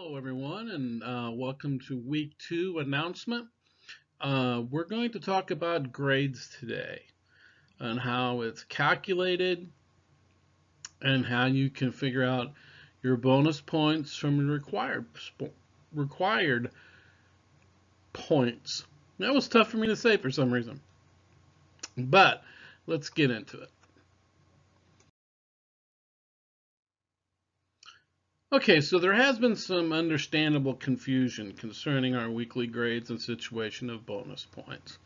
Hello, everyone, and welcome to week 2 announcement. We're going to talk about grades today and how it's calculated and how you can figure out your bonus points from your required points. That was tough for me to say for some reason, but let's get into it. Okay, so there has been some understandable confusion concerning our weekly grades and situation of bonus points.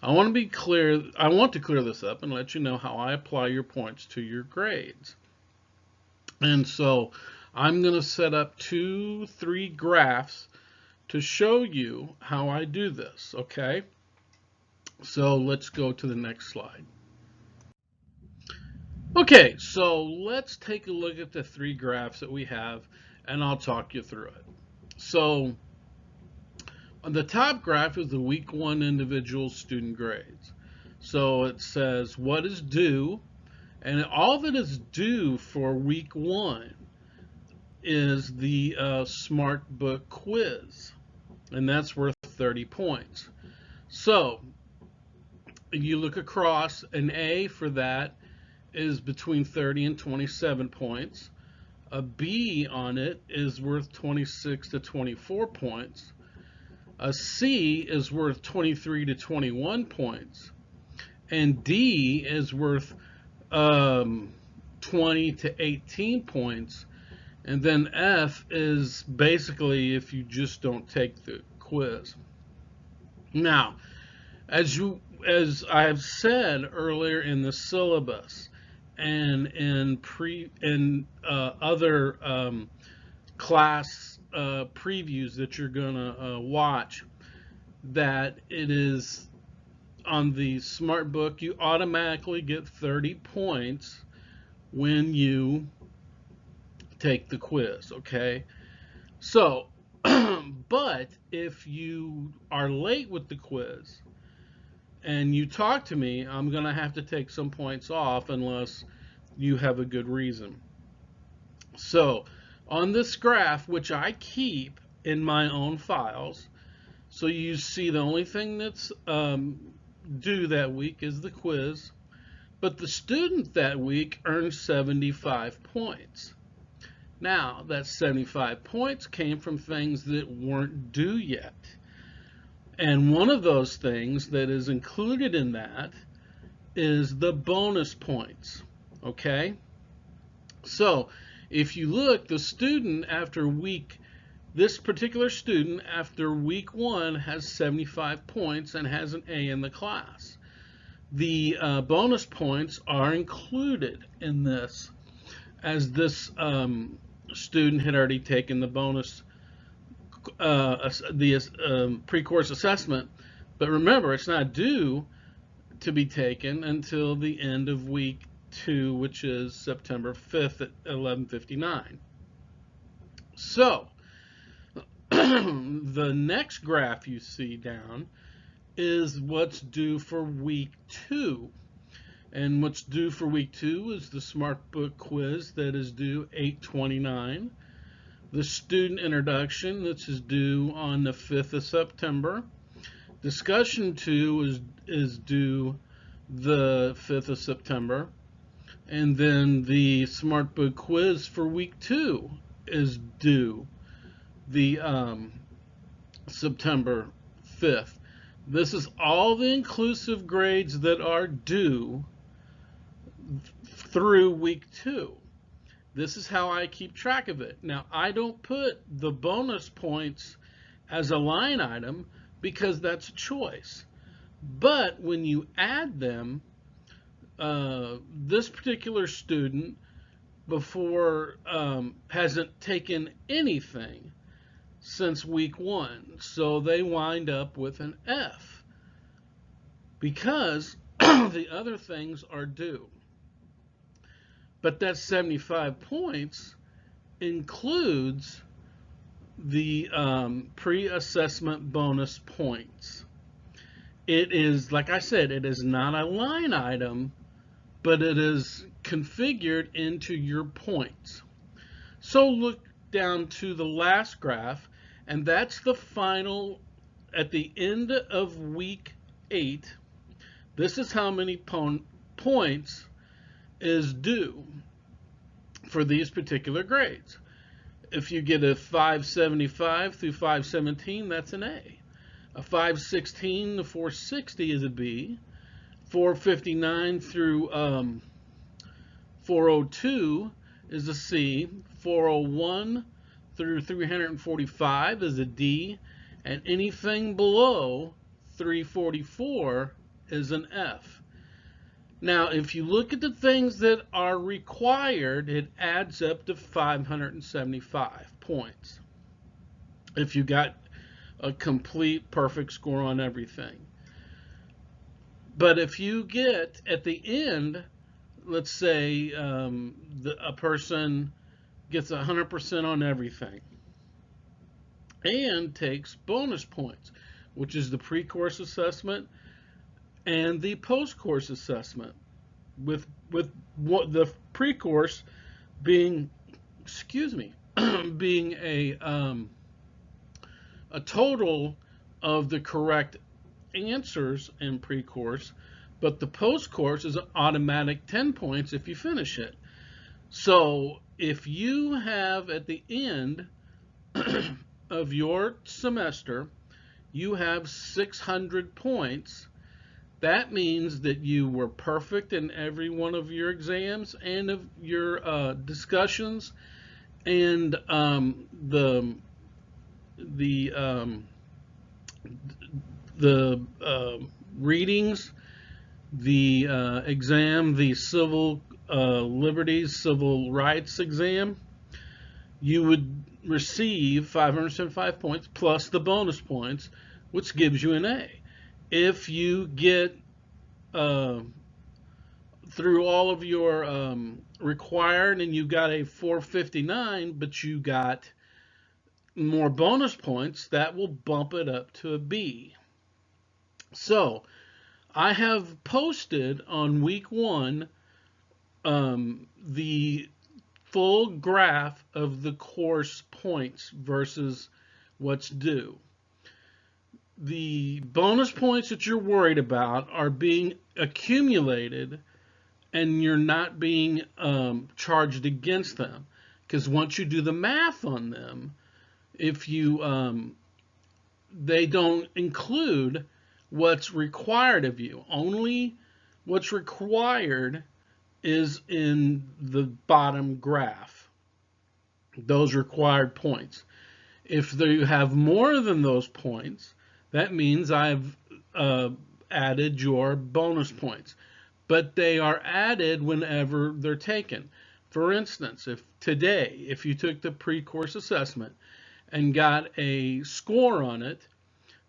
I want to clear this up and let you know how I apply your points to your grades. And so I'm going to set up 3 graphs to show you how I do this, okay? So let's go to the next slide. Okay, so let's take a look at the 3 graphs that we have, and I'll talk you through it. So on the top graph is the week 1 individual student grades. So it says what is due, and all that is due for week 1 is the Smart Book quiz, and that's worth 30 points. So you look across, an A for that is between 30 and 27 points. A B on it is worth 26 to 24 points. A C is worth 23 to 21 points. And D is worth 20 to 18 points. And then F is basically if you just don't take the quiz. Now, as I have said earlier in the syllabus and in other class previews that you're gonna watch, that it is on the Smart Book you automatically get 30 points when you take the quiz, okay? So, but if you are late with the quiz and you talk to me, I'm going to have to take some points off unless you have a good reason. So, on this graph, which I keep in my own files, so you see the only thing that's due that week is the quiz, but the student that week earned 75 points. Now, that 75 points came from things that weren't due yet. And one of those things that is included in that is the bonus points, okay? So, if you look, the student this particular student after week 1 has 75 points and has an A in the class. The bonus points are included in this, as this student had already taken the bonus, pre-course assessment, but remember, it's not due to be taken until the end of week 2, which is September 5th at 11:59. So, the next graph you see down is what's due for week 2. And what's due for week 2 is the Smart Book quiz that is due 8/29. The student introduction that is due on the 5th of September. Discussion 2 is due the 5th of September. And then the Smart Book quiz for week 2 is due the September 5th. This is all the inclusive grades that are due through week 2. This is how I keep track of it. Now, I don't put the bonus points as a line item because that's a choice. But when you add them, this particular student hasn't taken anything since week 1, so they wind up with an F because the other things are due. But that 75 points includes the pre-assessment bonus points. It is, like I said, it is not a line item, but it is configured into your points. So down to the last graph, and that's the final at the end of week 8. This is how many points is due for these particular grades. If you get a 575 through 517, that's an A. A 516 to 460 is a B. 459 through 402 is a C. 401 through 345 is a D. And anything below 344 is an F. Now, if you look at the things that are required, it adds up to 575 points. If you got a complete perfect score on everything. But if you get at the end, let's say a person gets 100% on everything and takes bonus points, which is the pre-course assessment and the post-course assessment, with what the pre-course being, being a total of the correct answers in pre-course, but the post-course is an automatic 10 points if you finish it. So if you have at the end of your semester, you have 600 points, that means that you were perfect in every one of your exams and of your discussions, and the readings, the exam, the civil liberties, civil rights exam, you would receive 575 points plus the bonus points, which gives you an A. If you get through all of your required and you got a 459, but you got more bonus points, that will bump it up to a B. So I have posted on week 1 the full graph of the course points versus what's due. The bonus points that you're worried about are being accumulated, and you're not being charged against them, because once you do the math on them, if you they don't include what's required of you. Only what's required is in the bottom graph, those required points. If you have more than those points, that means I've added your bonus points, but they are added whenever they're taken. For instance, if you took the pre-course assessment and got a score on it,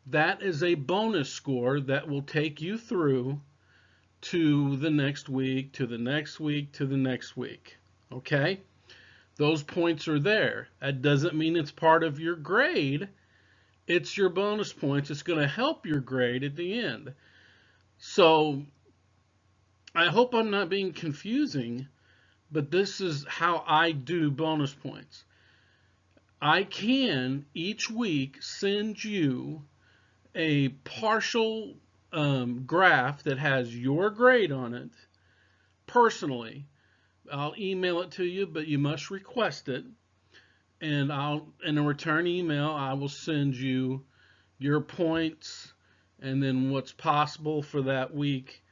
that is a bonus score that will take you through to the next week, to the next week, to the next week. Okay? Those points are there. That doesn't mean it's part of your grade. It's your bonus points. It's going to help your grade at the end. So I hope I'm not being confusing, but this is how I do bonus points. I can each week send you a partial graph that has your grade on it personally. I'll email it to you, but you must request it. And in a return email, I will send you your points and then what's possible for that week,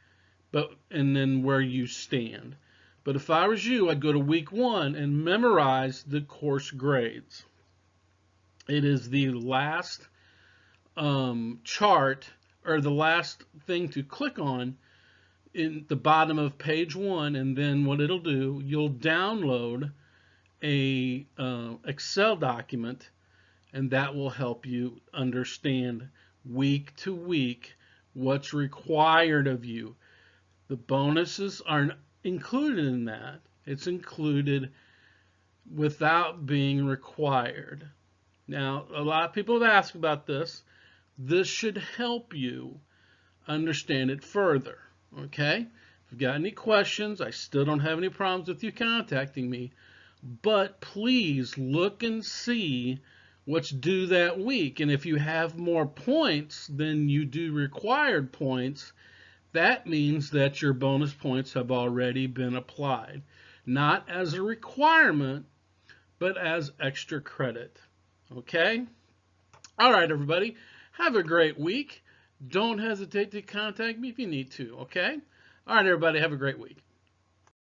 and then where you stand. But if I was you, I'd go to week 1 and memorize the course grades. It is the last chart, or the last thing to click on in the bottom of page 1, and then what it'll do, you'll download a Excel document, and that will help you understand week to week what's required of you. The bonuses aren't included in that. It's included without being required. Now, a lot of people have asked about this. This should help you understand it further. Okay? If you've got any questions, I still don't have any problems with you contacting me. But please look and see what's due that week. And if you have more points than you do required points, that means that your bonus points have already been applied. Not as a requirement, but as extra credit. Okay? All right, everybody. Have a great week. Don't hesitate to contact me if you need to. Okay? All right, everybody. Have a great week.